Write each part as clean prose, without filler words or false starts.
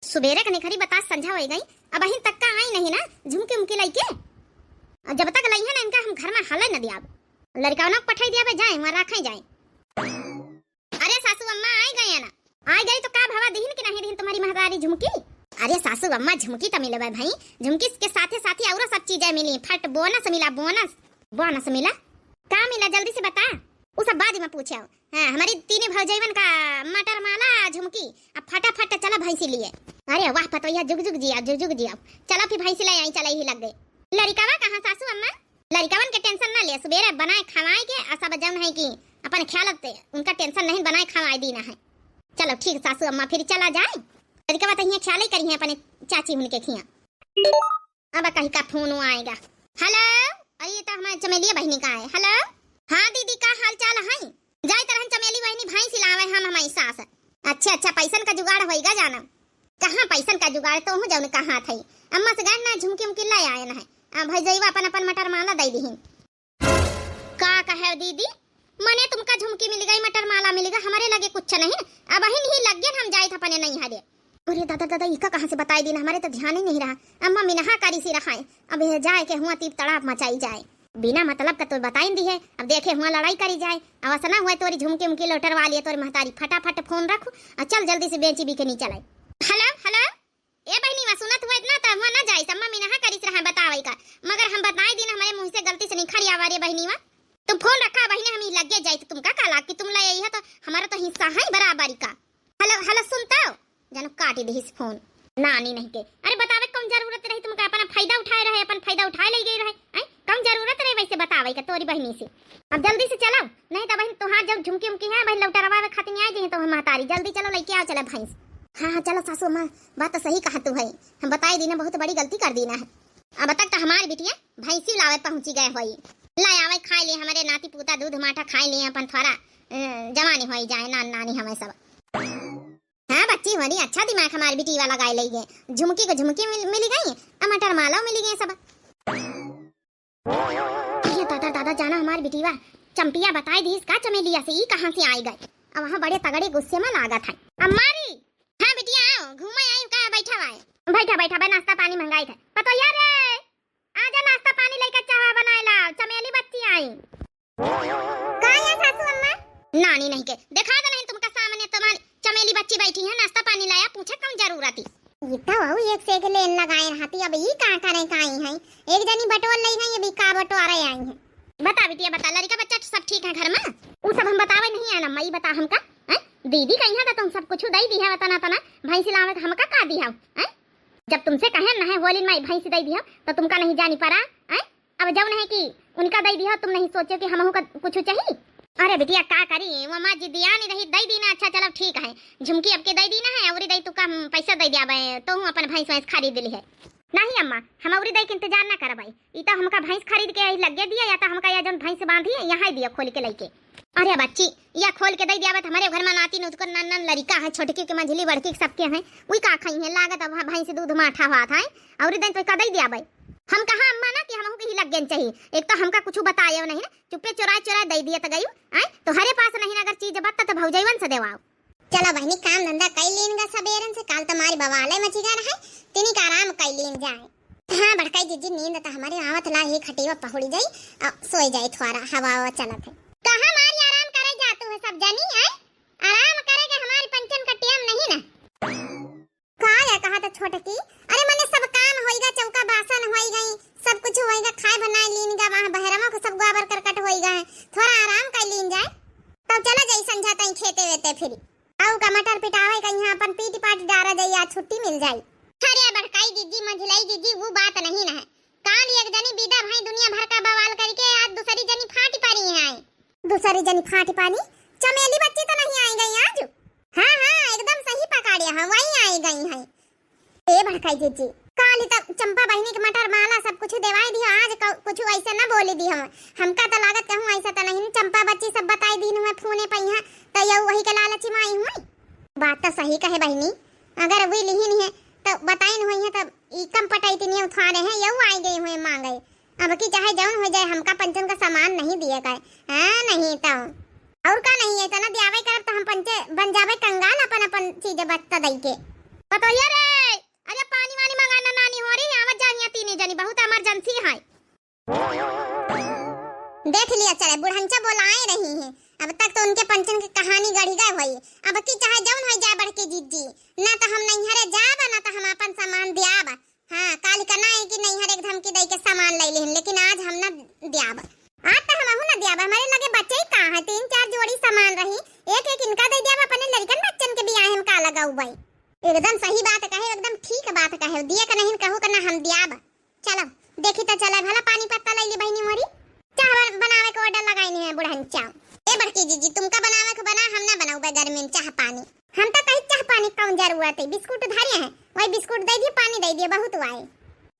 सुबेरे कने खरी बता संझा हो गई, अब अहिन तक का आई नहीं ना झुमके उमके लइके। जब तक लइहा ना इनका हम घर में हाले न दियाब, लड़का न पठाई दियाबे जाए वहां रखे जाए। अरे सासू अम्मा आई गए ना, आई गई तो का भवा दीहिन कि नहीं दीहिन तुम्हारी महतारी झुमकी। अरे सासू अम्मा झुमकी तो मिले भाई, झुमकी के साथे साथी और सब चीजें मिली, फट बोनस मिला, बोनस बोनस मिला। का मिला जल्दी से बता, वो सब बाद में पूछे। हाँ हमारी तीनों भौजाइवन का मटर माला झुमकी, अब फटाफट चला भैंसी लिए। अरे वाह पतोया जुग जुग जिया, जुग जुग जिया। चलो फिर भैंसी ले आई, चला ही लग गई। लड़कावा कहाँ सासू अम्मा? लड़कावन के टेंशन ना ले, सुबेरे बनाए खवाए के सब जम है कि अपन ख्याल रखते, उनका टेंशन नहीं, बनाए खवाए देना है। चलो ठीक सासू अम्मा फिर चला जाए, लड़कावा तो यहाँ ख्याल ही करी है अपने चाची उनके खिया। अब कहीं का फोन आएगा। हेलो, अरे ये तो हमारे चमेली बहनी का है। हेलो हाँ दीदी का हाल चाल है? जाए तरह चमेली बहनी भैंस लावे हम हमारी सास। अच्छा अच्छा पैसन का जुगाड़ होएगा जाना। कहाँ पैसन का जुगाड़ तो हूँ जाऊन कहाँ थी। अम्मा से गाना झुमकी उमकी ला आए ना है, भैजैवा अपन अपन मटर माला दे दीहिन। का कहे दीदी मने तुमका झुमकी मिल गई, मटर माला मिल गई, हमारे लगे कुछ नहीं। अब अहिन ही लग गए हम जाए अपने नहीं हरे। अरे दादा दादा इका कहाँ से बताई दिन, हमारे तो ध्यान ही नहीं रहा। अम्मा मिनहा कारी सी रखा है, अब यह जाए के हुआ तीप तड़ाप मचाई जाए, बिना मतलब का तो बताई दी है। अब देखे हुआ लड़ाई करी जाए, अब असना हुआ तोरी झुमकी उमकी लोटरवा लिए तोरी महतारी, फटाफट फोन रखो और चल जल्दी से बेची भी के नहीं चलाए। हेलो हेलो ए बहनी वा सुनत हुआ इतना तो हुआ ना जाए, अम्मा मिनहा करी रहा बतावे का, मगर हम बताई दिन हमारे मुंह से गलती से नहीं खरी आवा रे बहनी वा। तुम फोन रखा बहनी, हम लगे जाए तो तुमका काला कि तुम ले आई है तो हमारा तो हिस्सा है बराबरी का। हेलो हेलो सुनता हो जानो काटी दे इस फोन नानी नहीं के। अरे बतावे कौन जरूरत रही तुमका, अपना फायदा उठाए रहे, अपन फायदा उठाए ले गई रहे, कौन जरूरत रहे वैसे बतावे का तोरी बहनी से। अब जल्दी से चलो नहीं तो बहन तुहार जब झुमकी उमकी है बहन लौटरवा में खाती आई जी तो हम महतारी जल्दी चलो लेके आओ चला भैंस। हाँ हाँ चलो सासू माँ बात तो सही कहा तू है, हम बताई दी ना बहुत बड़ी गलती कर दी ना है। अब तक तो हमारी बिटिया भैंसी लावे पहुंची गए हुई, ला आवे खाए लिए हमारे नाती पोता दूध माठा खाए लिए, अपन थोड़ा जवानी हो जाए नान नानी हमें सब। हाँ बच्ची हमारी अच्छा दिमाग हमारी बिटी वाला गाय ले गए, झुमकी को झुमकी मिल गई, मटर माला मिल गई सब। ये दादा दादा जाना हमारी बिटीवा चंपिया बताई दी इसका चमेलिया से, ये कहाँ से आई गए। अब वहाँ बड़े तगड़े गुस्से में लागा था। अम्मारी हाँ बिटिया आओ घूमे आई का बैठा हुआ है, बैठा बैठा भाई नाश्ता पानी मंगाई था पता यार आजा नाश्ता पानी लेकर चाह बनाए ला, चमेली बच्ची आई। का है सासू अम्मा? नानी नहीं के देखा दे नहीं तुमका सामने तुम्हारी चमेली बच्ची बैठी है, नाश्ता पानी लाया, पूछे कौन जरूरत थी। ये तो वो एक से एक लेन लगाए रहती, अब ये कहां करे काई है, एक जनी बटोर लई है, ये भी का बटोर आई है। बता बिटिया बता, लड़का बच्चा सब ठीक है घर में? वो सब हम बतावे नहीं है ना, मई बता हमका हैं दीदी कहिया था तुम सब कुछ दई दी है तना तना भैंसी लावे हमका का दी है। जब तुमसे कहे ना है बोली मैं भैंसी दई दी तो तुमका नहीं जानी पड़ा है। अब जब नहीं कि उनका दई दी तुम नहीं सोचो कि हमहू का कुछ चाहिए। अरे बिटिया का करी वो माँ जिदिया नहीं रही दई दीना। अच्छा चलो ठीक है झुमकी अब के दई दीना है, औरी दई तू का पैसा दई दिया तो हूँ अपन भैंस वैंस खरीद ली है। नहीं अम्मा हम औरी दई के इंतजार ना कर भाई, ई तो हमका भैंस खरीद के लगे दिया या तो हमका या जन भैंस बांधी है यहाँ दिया खोल के लेके। अरे बच्ची या खोल के दई दिया हमारे घर में नाती नुतकर नन लड़का है, छोटकी के मंझली बड़की सबके हैं, वही का खाई है लागत अब भैंस दूध माठा हुआ था और दई तो का दई दिया भाई। हम कहा अम्मा ना कि हमहू के ही लग गए चाहिए, एक तो हमका कुछ बताया नहीं ना, चुप्पे चुराए चुराए दई दिया तो गई आए तो हरे पास नहीं अगर चीज बत्ता तो भौजैवन से देवाओ। चलो बहनी काम धंधा कई लेनगा सबेरन से, काल तुम्हारी बवाले मची जा रहा है तिनी का आराम कई लेन जाए। हाँ भड़काई जीजी नींद तो हमारे आवत ला ही खटीवा पहुड़ी जाई सोई जाए थोड़ा हवा हवा चलत है। कहां मारी आराम करे जातू है सब जानी है, आराम करेगे हमारी पंचन का टेम नहीं ना। का या कहा तो छोटकी अरे मने सब काम होइगा, चौका बासन होई गई, सब कुछ होइगा, खाए बनाए लीनगा, वहां बहरमा को सब गोबर करकट होइगा, थोड़ा आराम कर लीन जाए तब चला जाई संझा तई खेते वेते फिर आउ का मटर पिटावे का यहाँ अपन पीटी पाटी डारा जाई या छुट्टी मिल जाई। अरे बड़काई दीदी मंझलाई दीदी वो बात नहीं ना है, काल एक जनी बीदा भाई दुनिया भर का बवाल करके आज दूसरी जनी फाटी पानी है, दूसरी जनी फाटी पानी चमेली बच्ची तो नहीं आई गई आज। हाँ हाँ एकदम सही पकड़िया है, वही आई गई है। ए भड़काई जीजी काली तक चंपा बहनी के मटर माला सब कुछ देवाई दी, आज कुछ ऐसा ना बोली दी हमका तो लागत कहूं ऐसा तो नहीं, चंपा बच्ची सब बताई दी हुए फोने पे यहाँ तो यू वही के लालची माई हुई। बात तो सही कहे बहनी, अगर वही लिहिन है तो बताई हुई है तब ई कम पटाई तीन उठा रहे हैं यू आई गई हुए मांगे, अब की चाहे जौन हो जाए हमका पंचन का सामान नहीं दिए गए। हाँ नहीं तो और का नहीं है तो ना दियावे कर तो हम पंचे बन जावे कंगाल अपन अपन चीज बत्ता दई के। बताइए रे देख लिया चले बुढ़ंचा बोलाए रही है। अब तक तो उनके पंचन की कहानी गढ़ी गए हुई। अब की चाहे जौन हो जाए बड़की जीजी, ना तो हम नैहरे जाब ना तो हम अपन सामान दियाब। हाँ काल करना है कि नैहरे एक धमकी दे के सामान ले लेहन, लेकिन आज हम ना दियाब। आज तो हम ना दियाब, हमारे लगे बच्चे ही कहाँ है, 3-4 जोड़ी सामान रही, एक एक इनका दे दियाब अपने लड़कन बच्चन के बियाह में का लगाऊ भाई। एकदम सही बात कहे, एकदम ठीक बात कहे, दिए का नहीं कहू करना हम दियाब। चलो देखी तो चला भला पानी पत्ता ले ली बहनी मोरी, चाय बनावे के ऑर्डर लगाई है बुढ़ंचा। ए बड़की जीजी तुमका बनावे के बना, हम ना बनाऊ बे गर्मी में चाह पानी। हम तो कहीं चाह पानी कौन जरूरत है, बिस्कुट धारे हैं वही बिस्कुट दे दिए पानी दे दिए बहुत आए।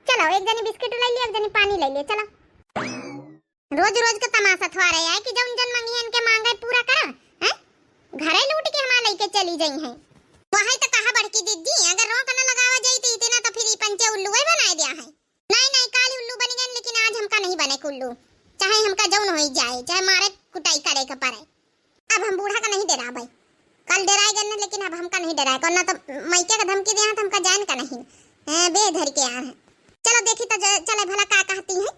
चलो एक जनी बिस्कुट ले लियो एक जनी पानी ले लियो। चलो रोज रोज का तमाशा थवा रहे है कि जौन जन मंगी इनके मांगे पूरा करा हैं, घरे लूट के हमारा लेके चली गई हैं। वही तो कहा बड़की दीदी अगर रोक न लगावा जाई तो इतना तो फिर पंचे उल्लू ही बना दिया है। नहीं नहीं काली उल्लू बन गए, लेकिन आज हमका नहीं बने उल्लू, चाहे हमका जौन हो जाए, चाहे मारे कुटाई करे के पड़े। अब हम बूढ़ा का नहीं डरा भाई, कल डराए गए ना, लेकिन अब हमका नहीं डराए करना तो मैके का धमकी दिया तो हमका जान का नहीं बेधर के आ है। चलो देखी तो चले भला का कहती है।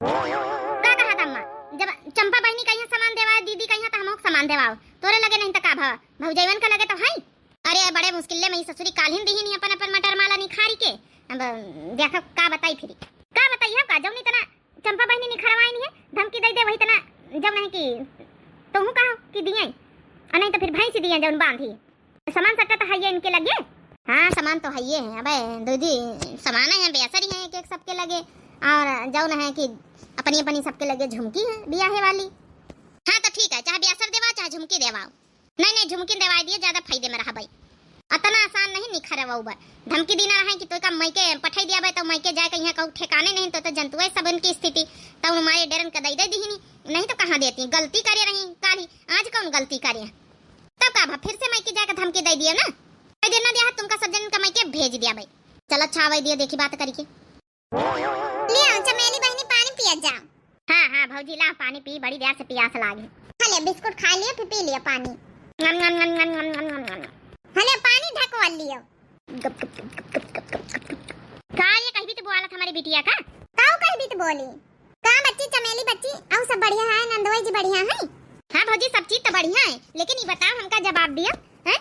का कहा तम्मा जब चंपा बहनी कहीं सामान देवा दीदी कहीं तो हमको सामान देवाओ, तोरे लगे नहीं तो का भौजैवन का लगे तो है। अरे बड़े मुश्किल में ससुरी कालिन दी नहीं अपन अपन मटर माला नहीं खारी के। अब देखो का बताई फिर का बताई का जब नहीं तना चंपा बहनी नहीं खरवाई नहीं है, धमकी दे दे वही तना जब नहीं कि तुम कहो कि दिए नहीं तो फिर भैंस दिए जब बांधी सामान सट्टा तो है इनके लगे। हाँ सामान तो है है, अबे दीदी सामान है बेसर ही है एक एक सबके लगे, और जौन है कि अपनी अपनी सबके लगे झुमकी है बियाहे वाली। हाँ तो ठीक है, चाहे बेसर देवा चाहे झुमकी देवाओ। नहीं नहीं झुमकी देवाई दिए ज्यादा फायदे में रहा भाई, अतना आसान नहीं निखरवा उबर धमकी देना रहे कि तो का मैके पठाई दिया भाई तो मैके जाए कहीं कहूँ ठिकाने नहीं तो जंतुए सब इनकी स्थिति तब हमारे डरन का दई दे दी नहीं तो कहाँ देती गलती करे रही काली, आज कौन गलती करे तब का फिर से मैके जाकर धमकी दे दिया ना, देना दिया तुमका सब जन का मैके भेज दिया भाई। चलो अच्छा भाई दिया देखी बात करी के ले आओ चमेली बहनी पानी पिया जाओ। हाँ हाँ भौजी ला पानी पी, बड़ी देर से प्यास लागी। हले बिस्कुट खा लिया फिर पी लिया पानी, हले पानी ढकवा लियो। का ये कहीं भी तो बोला था हमारी बिटिया का काऊ कहीं भी तो बोली का बच्ची चमेली बच्ची और सब बढ़िया है, नंदोई जी बढ़िया है। हाँ भौजी सब चीज तो बढ़िया है, लेकिन ये बताओ हमका जवाब दिया है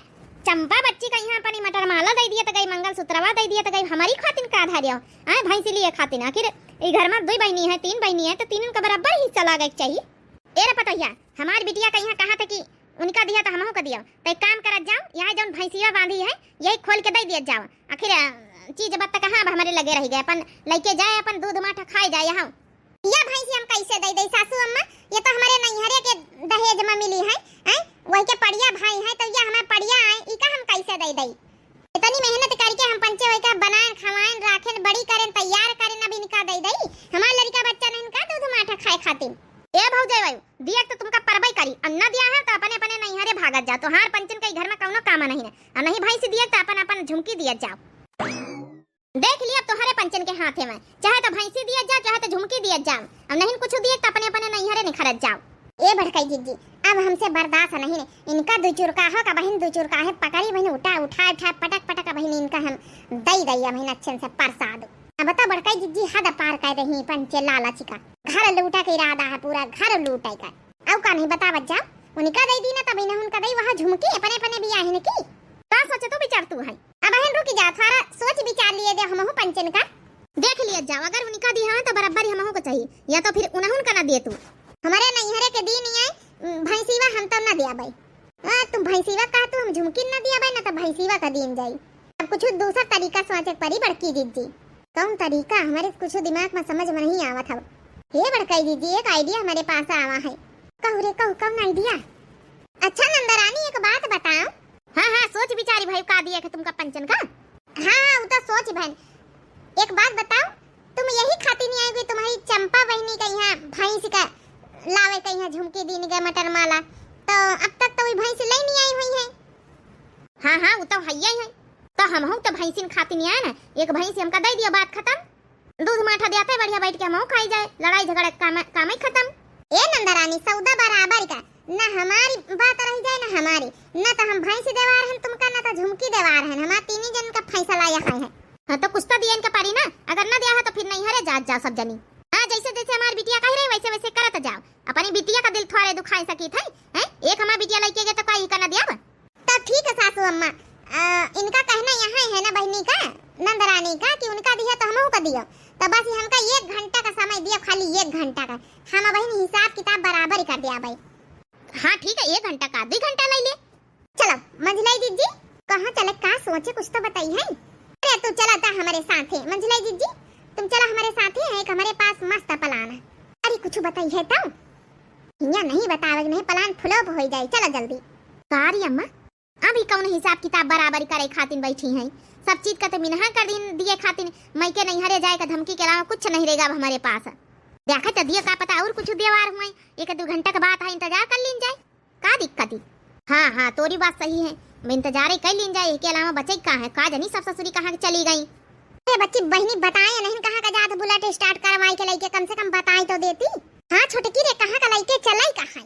चंपा बच्ची का यहाँ अपनी मटर माला दे दिया तो गई मंगल सूत्रवा दे दिया तो गई हमारी खातिन का आधार है भाई से लिए खातिन। आखिर ये घर में 2 बहनी है 3 बहनी है तो तीनों का बराबर हिस्सा लगा चाहिए। ए पता है हमारी बिटिया का यहाँ कहा था कि उनका दिया तो हमहू का दिया, तो एक काम करत जाओ यहाँ जौन भैंसिया बांधी है यही खोल के दे दिया जाओ। आखिर चीज बात कहाँ हमारे लगे रह गए, अपन लेके जाए अपन दूध माठा खाए जाए। यहाँ या भैंसी हम कैसे दे दे सासू अम्मा, ये तो हमारे नैहरे के दहेज में मिली है वही के पड़िया भाई है तो ये हमारे पड़िया है इका हम कैसे दे दे। इतनी मेहनत करके हम पंचे वही का बनाए खवाएं राखें बड़ी करें तैयार करें अब इनका दे दे, हमारे लड़का बच्चा नहीं इनका दूध माठा खाए खातिर। ए भौजाई भाई दिया तो तुमका परबई करी अन्ना दिया है तो अपने अपने नैहरे भागत जा, तो हार पंचन के घर में कौनो काम नहीं है, और नहीं भाई से दिया तो अपन अपन झुमकी दिया जाओ। देख लिया तुम्हारे पंचन के हाथे में, चाहे तो भैंसी दिया जाओ चाहे तो झुमकी दिया जाओ, अब नहीं कुछ दिया तो अपने अपने नैहरे निखरत जाओ। ए भड़काई जीजी अब हमसे बर्दाश्त नहीं है, इनका 2 चुरका हो का बहन 2 चुरका है पकड़ी बहन उठा उठा उठा पटक पटक बहन इनका हम दई दैया बहन अच्छे से प्रसाद। अब बता बड़काई जीजी हद पार कर रही पंचे लालची का घर लूटा के इरादा है, पूरा घर लूटा का अब का नहीं बतावत जाओ। उनका दई दी ना तभी ना उनका दई वहां झुमकी अपने अपने बियाह है की का सोचे तो विचार तू है। अब बहन रुक जा थारा सोच विचार लिए दे हमहु पंचन का देख लिया जाओ, अगर उनका दिया है तो बराबर ही हमहु को चाहिए, या तो फिर उन्हन का ना दिए तू हमारे नैहरे के दी नहीं है भैंसीवा हम तो ना दिया भाई। तुम भैंसीवा का तो हम झुमकी ना दिया भाई ना तो भैंसीवा का दिन जाई। अब कुछ दूसरा तरीका सोचे परी बड़की दीदी, कौन तरीका हमारे कुछ दिमाग में समझ में नहीं आवत है। हे बड़काई दीदी एक आइडिया हमारे पास आवा है, कहू रे कहू कौन आइडिया। अच्छा नंदरानी एक बात बताओ। हाँ हाँ सोच विचारी भाई का दिया है तुमका पंचन का। हाँ वो तो सोच बहन एक बात बताओ, तुम यही खाती नहीं आई तुम्हारी चंपा बहनी का यहाँ भैंस का लावे का यहाँ झुमकी दी गए मटर माला, तो अब तक तो वही भैंस ले नहीं आई हुई है। हाँ हाँ वो तो है ही तो हम तो भैंसिन खाती नहीं आए ना, एक भैंस हमका दे दिया बात खत्म, दूध माठा देते बढ़िया बैठ के हम खाई जाए, लड़ाई झगड़ा काम ही खत्म। ए नंदरानी सौदा बराबर का ना हमारी बात रह जाए ना हमारी, ना तो हम भैंस देवार हैं तुमका ना तो झुमकी देवार हैं, हमारा 3 जन का फैसला यहाँ है। हाँ तो कुछ तो दिया इनका पारी ना, अगर ना दिया है तो फिर नहीं हरे जात जाओ सब जनी। हाँ जैसे जैसे हमारी बिटिया कह रही वैसे वैसे करत जाओ, अपनी बिटिया का दिल थोड़े दुखाई सकी थे हैं? एक हमार बिटिया लइके के तो काई का न दिया। तब ठीक है सासू अम्मा, इनका कहना यहाँ है ना बहनी का, नंदरानी का, कि उनका दिया तो हमहू का दियो, तो बस हमका 1 घंटा का समय दिया, खाली 1 घंटा का। हम बहनी हिसाब किताब बराबर ही कर दिया भाई। हाँ ठीक है, 1 घंटा का 2 घंटा ले ले। चलो मंझलाई दीदी कहाँ चले, का सोचे कुछ तो बताई है। अरे तू चला था हमारे साथ है मंझलाई दीदी, तुम चला हमारे साथ है, एक हमारे पास मस्त प्लान है। अरे कुछ बताई है तो यहाँ नहीं बतावे, नहीं प्लान फ्लॉप हो जाए। चलो जल्दी। सारी अम्मा अभी कौन हिसाब किताब बराबर करे खातिन बैठी हैं, सब चीज का तो मिनहा कर दिन दिए खातिन, मई के नहीं हरे जाए का धमकी के अलावा कुछ नहीं रहेगा हमारे पास। देखा तो दिए का पता और कुछ देवार हुए, 1-2 घंटा के बाद है, इंतजार कर लीन जाए, का दिक्कत। हाँ हाँ तोरी बात सही है, इंतजार कर लीन जाए, के अलावा बचे कहाँ है, का जानी सब ससुरी कहाँ चली गई। अरे बच्ची बहनी बताए नहीं कहाँ का जात बुलेट स्टार्ट करवाई के लइके, कम से कम बताई तो देती। हाँ छोटकी रे कहाँ का लइके चलाई कहाँ,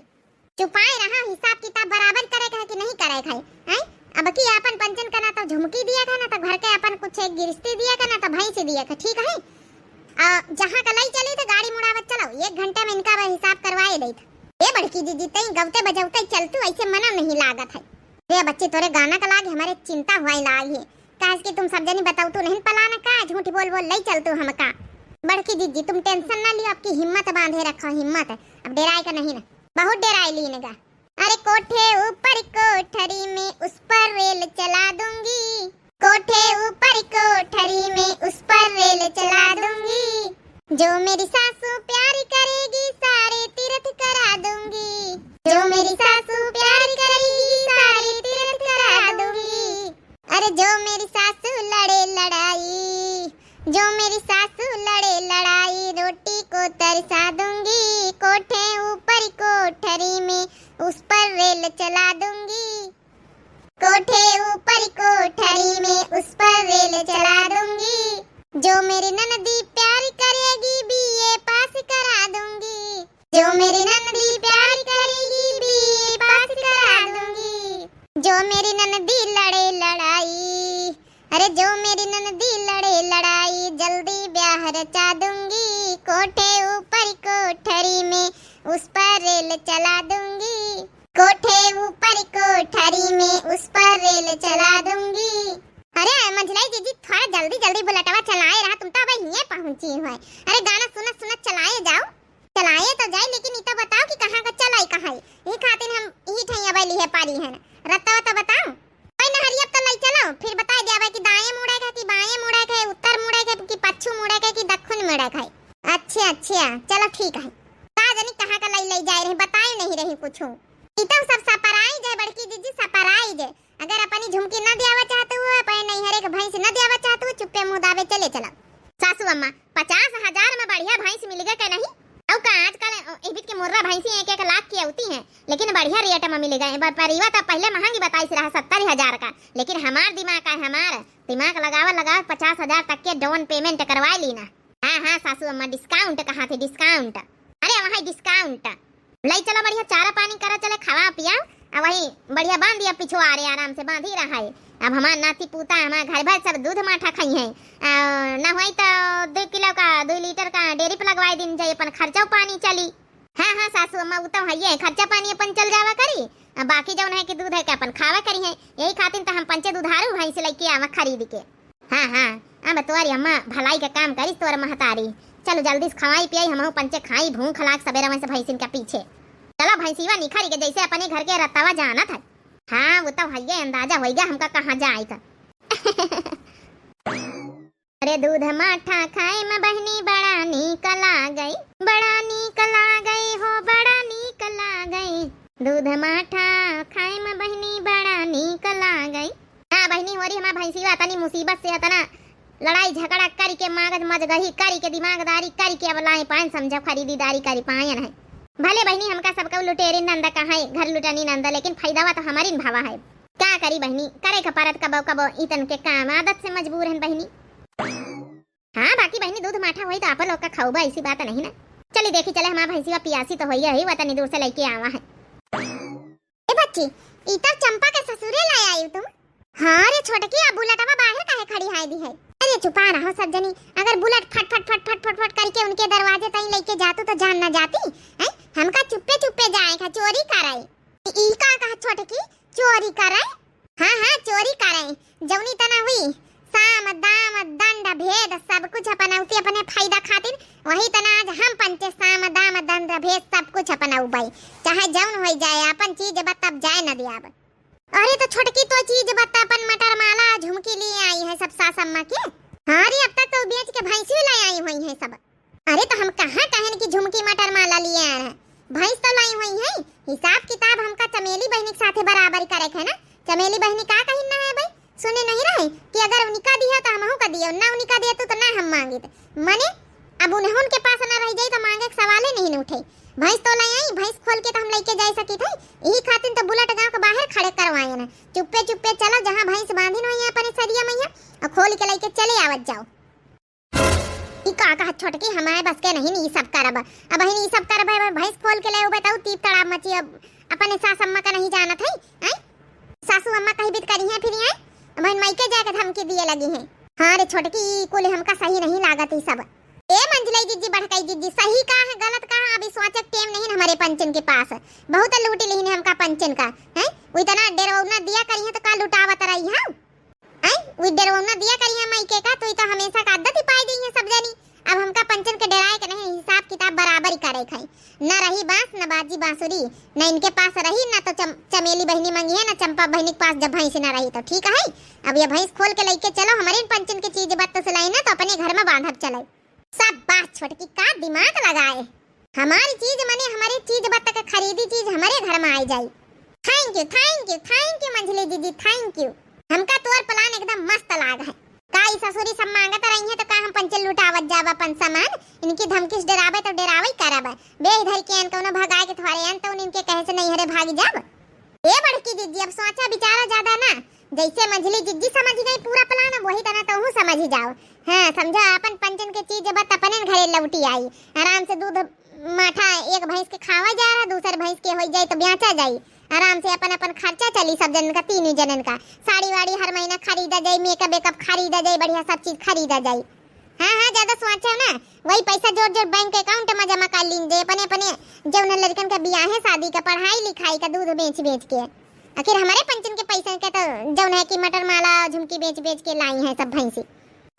चुपाए रहा, हिसाब किताब बराबर करे का कि नहीं करे खाई हैं। अब की अपन पंचन करना तो झुमकी दिया का ना, तो घर के अपन कुछ एक गिरस्ती दिया का ना, तो भाई से दिया का, ठीक है। जहाँ का लाई चली तो गाड़ी मुड़ावत चलो, 1 घंटे में इनका हिसाब करवाए देत। ए बड़की दीदी तई गवते बजौते चलतू, ऐसे मना नहीं लागत है। रे बच्चे तोरे गाना का लाग हमारे चिंता हुआ लाई है, काश कि तुम सब जनी बताऊ तू नहीं पलाना का, झूठ बोल बोल लई चलतू हमका। बड़की दीदी तुम टेंशन ना लियो, आपकी हिम्मत बांधे रखो, हिम्मत अब डेराए का नहीं ना, बहुत डेराए लीनेगा। अरे कोठे ऊपर कोठरी में उस पर रेल चला दूंगी, कोठे ऊपर कोठरी में उस पर रेल चला दूंगी, जो मेरी सासू प्यार करेगी सारे तीर्थ करा दूंगी, जो मेरी सासू प्यार करेगी सारे तीर्थ करा दूंगी। अरे जो मेरी सासू लड़े लड़ाई, जो मेरी सासू लड़े लड़ाई, रोटी को तरसा दूंगी, कोठे ऊपर कोठरी में उस पर रेल चला दूंगी, कोठे ऊपर कोठरी में उस पर रेल चला दूंगी, जो मेरी ननदी प्यार करेगी बीए पास करा दूंगी, जो मेरी ननदी प्यार करेगी बीए पास करा दूंगी, जो मेरी ननदी लड़े लड़ाई, अरे जो मेरी ननदी लड़े लड़ाई, जल्दी ब्याह रचा दूंगी, कोठे ऊपर कोठरी में उस पर रेल चला दूंगी, कोठे ऊपर कोठरी में उस पर रेल चला दूंगी। अरे मंझलाई दीदी थोड़ा जल्दी जल्दी बुलेटवा चलाए रहा, तुम तो अब यहीं पहुंची हो। अरे गाना सुनत सुनत चलाए जाओ, चलाए तो जाए, लेकिन इतना बताओ कि कहाँ का चलाई कहाँ है, यही खातिर हम यही ठैया बैली है पारी है ना, रत्ता तो बताओ। कोई ना हरियब तो लाई चलाओ, फिर बता दिया कि दाएं मुड़े का कि बाएं मुड़े का, उत्तर मुड़े का कि पश्चिम मुड़े का कि दक्षिण मुड़े का। अच्छा अच्छा चलो ठीक है, का जानी कहाँ का लाई जाए रही, बताए नहीं रही कुछ। इतना सब सपराई जाए बड़की दीदी, सपराई जाए। अगर अपनी झुमकी न दियावा चाहते हो, अपन नहीं हरे के भैंस न दियावा चाहते हो, चुप्पे मुंह दावे चले चला। सासू अम्मा 50,000 में बढ़िया भैंस मिलेगा क्या नहीं, और का आजकल एबिट के मुर्रा भैंसी 1-1 लाख की होती हैं, लेकिन बढ़िया रेट में मिलेगा। परिवा तो पहले महंगी बताई से रहा 70,000 का, लेकिन हमार दिमाग है, हमार दिमाग लगावा 50,000 तक के डाउन पेमेंट करवा ली ना। हाँ हाँ सासू अम्मा डिस्काउंट कहाँ थे, डिस्काउंट, अरे वहाँ डिस्काउंट लाई चला, बढ़िया चारा पानी करा चले, खावा पिया, अब वही बढ़िया बांध दिया, पीछे आ रहे आराम से बांध ही रहा है। अब हमारा नाती पोता हमारा घर भर सब दूध माठा खाई है, ना हुई तो 2 किलो का 2 लीटर का डेयरी पे लगवाए दिन जाए, अपन खर्चा पानी चली। हाँ हाँ सासू अम्मा वो तो है, खर्चा पानी अपन चल जावा करी, बाकी जो है कि दूध है कि अपन खावा करी है, यही खातिर तो हम पंचे दुधारू भैंस लेके आवा खरीद के। हाँ हाँ अब तोरी अम्मा भलाई का काम करी तोर महतारी, चलो जल्दी से खवाई पियाई, हम पंचे खाई भूख खलाक सवेरा में से भैंसिन के पीछे चलो, भैंसीवा निखरी के जैसे अपने घर के रत्तावा जाना था। हाँ वो तो है, अंदाजा हो गया हमका कहाँ जाए था। अरे दूध माठा खाए में बहनी बड़ा नीक लागई, बड़ा नीक लागई हो, बड़ा नीक लागई, दूध माठा खाए में बहनी बड़ा नीक लागई। हाँ बहनी हो रही हमारा भैंसीवा तनी मुसीबत से तना लड़ाई झगड़ा करी के मागज मजगही करी के दिमागदारी करी के अब लाई पान समझो खरीदीदारी करी पायन है। भले बहनी हमका सबका लुटेरी नंदा कहा है, घर लुटानी नंदा, लेकिन फायदा तो हमारी भावा है। क्या करी बहनी, करे का परत कबो कबो इतन के काम आदत से मजबूर है बहनी। हाँ बाकी बहनी दूध माठा हुई तो आप लोग का खाऊबा, ऐसी बात नहीं ना। चली देखी चले हमारा भैंसी पियासी तो हुई है, वह तनी दूर से लेके आवा है। ए बच्ची इतर चंपा के ससुरे लाए आई तुम? हाँ रे छोटकी अब बुलेटवा बाहर काहे खड़ी है दी है? अरे छुपा रहो सब जनी, अगर बुलेट फट फट फट फट फट फट करके उनके दरवाजे तक लेके जातू तो जान ना जाती हैं, हमका चुप्पे चुप्पे जाए का चोरी कराई। ई का कहा छोटकी चोरी कराई? हाँ हाँ चोरी कराई। जौनी तना हुई साम दाम दंड भेद सब कुछ अपनाउती अपने फायदा खातिर, वही तना आज हम पंचे साम दाम दंड भेद सब कुछ अपनाऊ भाई। चाहे जौन हो जाए अपन चीज बतब जाए न दियाब। अरे तो छोटकी तो चीज बता अपन मटर माला झुमकी लिए आई है सब सास अम्मा के। हाँ रे अब तक तो बेच के भैंसी ले आई हुई है सब। अरे तो हम कहाँ कहन की झुमकी मटर माला लिए आए हैं, भैंस तो लाई हुई है। हिसाब किताब हमका चमेली बहनी के साथे बराबर करे है ना। चमेली बहनी का कहिन ना है भाई, सुने नहीं रहे कि अगर उनका दिया तो हमहू का दियो, ना उनका दिया तो ना हम मांगे मने। अब उन्हें के पास ना रह जाई तो मांगे के सवाल ही नहीं उठे। भैंस तो लाई आई, भैंस खोल के तो हम लेके जा सकी थे। यही खातिर तो बुलेट गांव के बाहर खड़े करवाए ना। चुप्पे चुप्पे चलो जहां भैंस बांधी हुई है अपने सरिया मैया और खोल के लेके चले आवत जाओ। ई का कहा छोटकी हमारे बस के नहीं सब करब। अब ही सब करब भैंस खोल के ले बताऊ तीप तड़ाब मची। अब अपने सास अम्मा का नहीं जानत है हैं? सासू अम्मा कहीं बीत करी है फिर हैं? अब मायके जाके धमकी दिए लगी हैं। हां रे छोटकी कुल हमका सही नहीं लागत ई सब। ए मंजलई जीजी बढ़कई जीजी सही का है गलत का है अभी सोचक टाइम नहीं हमारे पंचन के पास। बहुत लूटी लेने हमका पंचन का हैं। वो इतना डरवना दिया करी है तो का लुटावत रही है हैं। वो डरवना दिया करी है मायके का तो ई तो हमेशा का आदत ही पाई गई है सब जानी। अब हमका पंचन के डराए के नहीं, हिसाब किताब बराबर ही करे खाई। न रही बांस न बाजी बांसुरी, न इनके पास रही न तो चमेली बहनी मंगी है न चंपा बहनी के पास जब भैंस न रही तो ठीक है। अब ये भैंस खोल के लेके चलो हमारे पंचन के चीज बत्त से लाई ना तो अपने घर में बांधब चले। सब बात छोटकी का दिमाग लगाए। हमारी चीज मने हमारी चीज बत्त के खरीदी चीज हमारे घर में आई जाए। थैंक यू मंजली दीदी थैंक यू। हमका तोर प्लान एकदम मस्त लाग है। काई ससुरी सब मांगत रही है तो का हम पंचल लुटावत जाब अपन सामान। इनकी धमकी से डरावे तो डरावे करब। बे इधर के अन कोनो भगाए के थोड़े अन तो इनके कहे से नहीं हरे भाग जाब। ए बड़की जीजी अब सोचा विचारा ज्यादा ना। जैसे मंजली जीजी समझ गई पूरा प्लान वही तरह तो हूं समझ ही जाओ। हां समझा अपन पंचन के चीज बत अपने घरे लौटी आई। आराम से दूध माठा एक भैंस के खावा जा रहा, दूसर भैंस के हो जाए तो बेचा जाई। आराम से अपन अपन खर्चा चली सब जन का, तीनों जनन का। साड़ी वाड़ी हर महीना खरीदा जाए, मेकअप वेकअप खरीदा जाए, बढ़िया सब चीज खरीदा जाए। हाँ ज्यादा सोचा ना वही पैसा जोड़ जोड़ बैंक अकाउंट में जमा कर लीजिए। अपने अपने जौन लड़कन का ब्याह है शादी का पढ़ाई लिखाई का दूध बेच बेच के आखिर हमारे पंचन के पैसे के तो जौन है कि मटर माला झुमकी बेच बेच के लाई है सब भैंसी।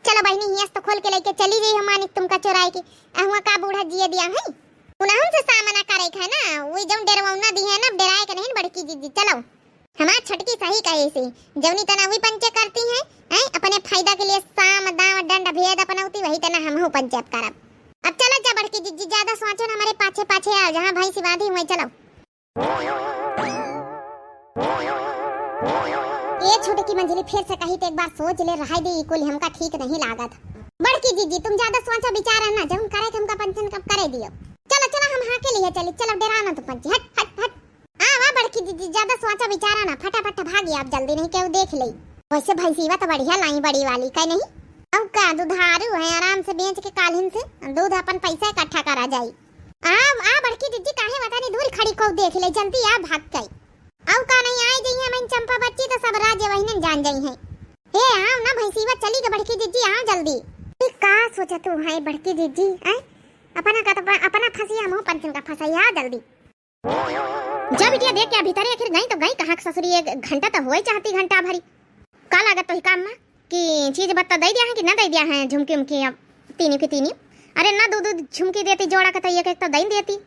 चलो बहनी हियस तो खोल के लेके चली गई हम मानिक तुमका चोराई के। अहुआ का बूढ़ा जिए दिया है उन्हें से सामना करे है ना। वही जौन डरवाउना दी है ना डराए के नहीं बड़की जीजी। चलो हमार छटकी सही कहे से जौनी तना हुई पंचे करती हैं हैं अपने फायदा के लिए साम दाम दंड भेद अपनाउती वही तना हमहु पंचायत करब। अब चलो जा बड़की जीजी ज्यादा सोचो ना हमारे पाछे पाछे आ जहां भैंसी बांधी हुई। चलो ये छोटी की मंजिली फिर से कही तो एक बार सोच ले रहा दे कुल हमका ठीक नहीं लागत। बड़की जीजी तुम ज्यादा सोचा विचारा ना जब करे के हमका पंचन कब करे दियो। चलो चलो हम हां के लिए चली। चलो डराना तो पंची हट हट हट। वाह बड़की दीदी ज्यादा सोचा विचारा ना फटाफट भागी आप जल्दी नहीं केहू देख ले। वैसे भैंसीवा तो बढ़िया लाई बड़ी वाली का नहीं। अब का दुधारू है आराम से बेच के कालिन से दूध अपन पैसा इकट्ठा करा जाई। आ बड़की दीदी काहे पता नहीं दूर खड़ी को देख ले जल्दी आ भाग गई। अब का नहीं आई जई है मन चंपा बच्ची तो सब राज्य वही जान जाई है। हे आओ ना भैंसीवा चली के बड़की दीदी आओ जल्दी। का सोचा तू है बड़की दीदी हैं अपना का तो अपना फसिया मुंह पंचन का फसाया जल्दी। जब बिटिया देख के भीतर आखिर गई तो गई कहां ससुरी एक घंटा तो होई चाहती घंटा भरी। का लागत तो ही काम में कि चीज बत्ता दे दिया है कि ना दे दिया है झुमकी उमकी अब तीनी की तीनी। अरे ना दूध झुमकी देती जोड़ा का तो एक एक तो दई देती।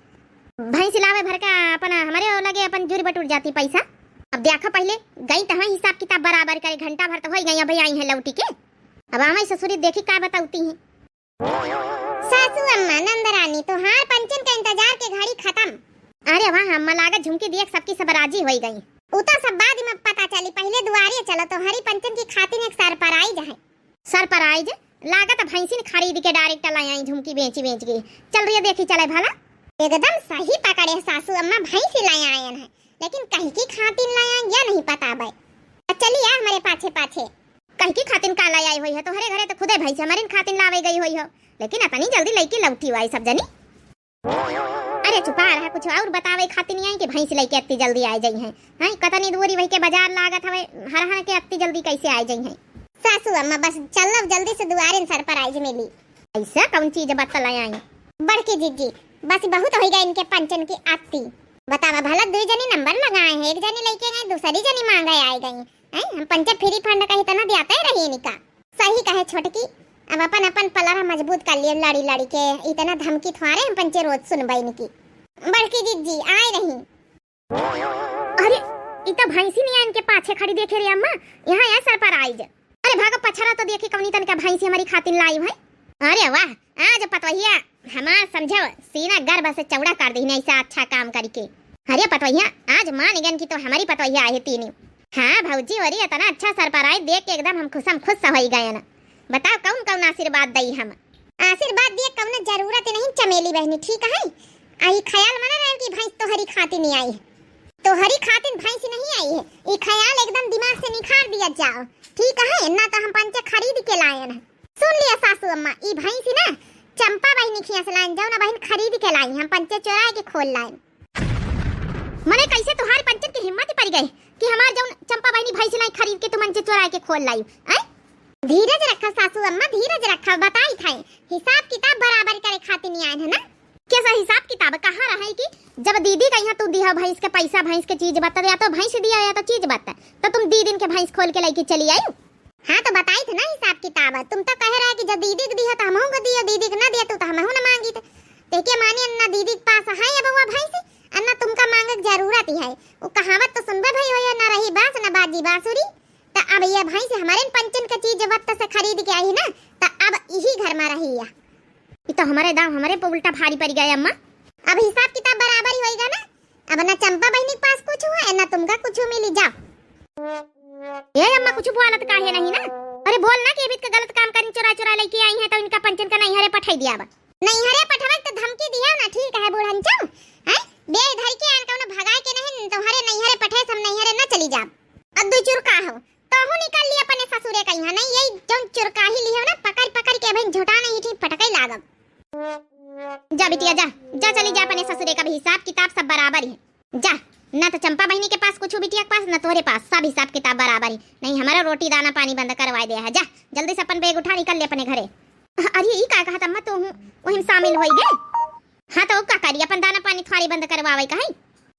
भैंस लावे भर का अपना हमारे लगे अपन जुरी बटूर जाती पैसा। अब देखा पहले गई तो हिसाब किताब बराबर करे घंटा भर तो हो गई। अब आई है लौटी के अब हमारी ससुरी देखी का बताती है। सासू अम्मा नंदरानी तो हार पंचन का इंतजार के घड़ी खत्म। अरे वाह अम्मा लागत झुमकी देख सबकी सब राजी हो गई। उतर सब बाद में पता चली पहले दुआरे चलो तो हरी पंचन की खातिर एक सरप्राइज है। सरप्राइज लागत भैंसी खरीद के डायरेक्ट लाई झुमकी बेच के चल रही है देखी चले भला। एकदम सही पकड़े सासू अम्मा भैंसी लाई आए हैं लेकिन कहीं की खातिर लाई आए या नहीं पता भाई। चलिए हमारे पाछे पाछे कहीं की खातिर का लाई आई हुई है तो हरे घरे तो खुदे भैंसी हमारी खातिर लावे गई हुई हो लेकिन अपनी जल्दी लेके लौटी हुई सब जनी। अरे छुपा रहा कुछ और बतावे खातिर नहीं आई कि भैंस लेके इतनी जल्दी आ जाई है। हां कतनी दूरी वही के बाजार लागत हवे हर हर के इतनी जल्दी कैसे आ जाई है। सासू अम्मा बस चलो जल्दी से दुआरे सरप्राइज मिली। ऐसा कौन चीज बतला आई बड़की जीजी बस बहुत हो गया इनके पंचन की आती। बतावा भला दो जनी नंबर लगाए हैं, एक जनी लेके गए दूसरी जनी मांगे आए गई हैं। हम पंचर फ्री फंड का इतना देता ही रही इनका। सही कहे छोटकी, अब अपन अपन पलरा मजबूत कर लिए लड़ी लड़ी के। इतना धमकी थवारे हम पंचे रोज सुनबा इनकी। बड़की जी आए रही। अरे इतना भैंसी नहीं है इनके पाछे खड़ी देखे रे अम्मा, यहाँ है सर पर आई। अरे भागा पछरा तो देखे कवनी तन का भैंसी हमारी खातिर लाई है। अरे वाह, आज पतवहिया हमार समझो सीना गर्भ से चौड़ा कर दी ऐसा अच्छा काम करके। अरे पतवहिया आज मान गन की तो हमारी पतवहिया आई तीन। हाँ भौजी और इतना अच्छा सर पर आई देख के एकदम हम खुश हो गए ना। बताओ कौन कौन आशीर्वाद दई हम। आशीर्वाद दिए कौन जरूरत नहीं चमेली बहनी, ठीक है। आई ख्याल मना रहे कि भैंस तो हरी खातिर नहीं आई है, तो हरी खातिर भैंस नहीं आई है। ये ख्याल एकदम दिमाग से निखार दिया जाओ, ठीक है ना। तो हम पंचे खरीद के लाए ना। सुन लिया सासू अम्मा, ई भैंस ना चंपा बहनी खिया से लाइन जाओ ना बहन, खरीद के लाई हम पंचे चोरा के खोल लाए। मने कैसे तुम्हारे पंचन की हिम्मत पड़ गई कि हमार जौन चंपा बहनी भैंस नहीं खरीद के तुम मंचे चोरा के खोल लाई। धीरज रखा सासू अम्मा, धीरज रखा। बताई था हिसाब किताब बराबर करे खातिर नहीं आए है ना। कैसा हिसाब किताब कहाँ रहा कि जब दीदी का यहाँ तू दिया भैंस के पैसा, भैंस के चीज बता, या तो भैंस दिया या तो चीज बता, तो तुम दी दिन के भैंस खोल के लेके चली आई। हाँ तो बताई थी ना हिसाब किताब। तुम तो कह रहा है कि जब दीदी को दिया तो हम को दिया, दीदी को ना दिया तो हम ना मांगी। तो क्या मानी अन्ना दीदी के पास है अब वो भैंस, अन्ना तुमका मांगे की जरूरत ही है। वो कहावत तो सुनबे भाई हो, ना रही बास ना बाजी बांसुरी। तो अब ये भैंस हमारे पंचन का चीज वक्त से खरीद के आई ना, तो अब यही घर में रही है। तो हमारे दाम हमारे पे उल्टा भारी पड़ गया अम्मा। अब हिसाब किताब बराबर ही होएगा ना। अब ना चंपा बहनी के पास कुछ हुआ ना तुमका कुछ मिली। जाओ ये अम्मा कुछ बोलत काहे नहीं ना। अरे बोल ना कि अभी का गलत काम करी, चोरा चोरा लेके आई है तो इनका पंचन का नहीं हरे पठाई दिया। नहीं हरे पठवा तो धमकी दिया ना, ठीक है बुढ़न चो है बे धर के आन कौन भगाए के नहीं तो हरे नहीं हरे पठे सब नहीं हरे ना चली जा। अद्दू चुरका हो तो हूं निकल लिया अपने ससुरे का यहाँ नहीं, यही जो चुरका ही लियो ना पकड़ पकड़ के भाई झोटा नहीं ठीक पटकाई लागब। जा बिटिया जा जा चली जा, अपने ससुरे का भी हिसाब किताब सब बराबर ही है। जा ना तो चंपा बहनी के पास कुछ बिटिया के पास ना तोरे पास, सब हिसाब किताब बराबर ही। नहीं हमारा रोटी दाना पानी बंद करवा दे है। जा जल्दी से अपन बैग उठा निकल ले अपने घरे। अरे ये का कहा अम्मा, तो वहीं शामिल होई गे। हाँ तो का करी अपन दाना पानी थोड़ी बंद करवावे का है।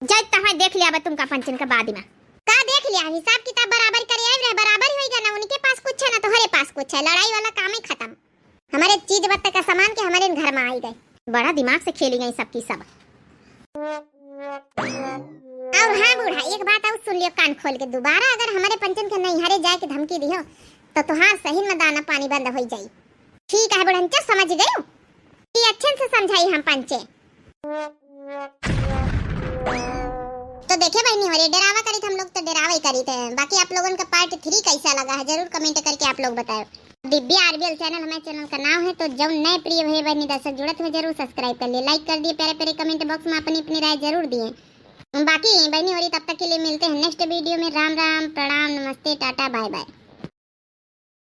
जा तहां देख लिया तुमका पंचन का बाद में का देख लिया हिसाब किताब बराबर करे आए रहे, बराबर होएगा ना। उनके पास कुछ है ना तो हरे पास कुछ है, लड़ाई वाला काम ही खत्म। हमारे चीज बत्ता का सामान के हमारे घर में आई गए, बड़ा दिमाग से खेली गई सबकी सब। और हाँ बूढ़ा एक बात और सुन लियो कान खोल के, दोबारा अगर हमारे पंचन के नहीं हरे जाए के धमकी दियो तो तुहार सही में दाना पानी बंद हो जाई, ठीक है बुढ़न चो समझ गयो। ये अच्छे से समझाई हम पंचे। तो देखे बहनी हो रे डरावा करी हम लोग तो डरावा ही करी थे। बाकी आप लोगों का पार्ट 3 कैसा लगा है जरूर कमेंट करके आप लोग बताओ। दिव्या आरबीएल चैनल हमारे चैनल का नाम है, तो जब नए प्रिय भाई बहनी दर्शक जुड़त हुए जरूर सब्सक्राइब कर लिए, लाइक कर दिए, प्यारे प्यारे कमेंट बॉक्स में अपनी राय जरूर दिए। बाकी बहनी हो रही तब तक के लिए मिलते हैं नेक्स्ट वीडियो में। राम राम, प्रणाम, नमस्ते, टाटा, बाय बाय।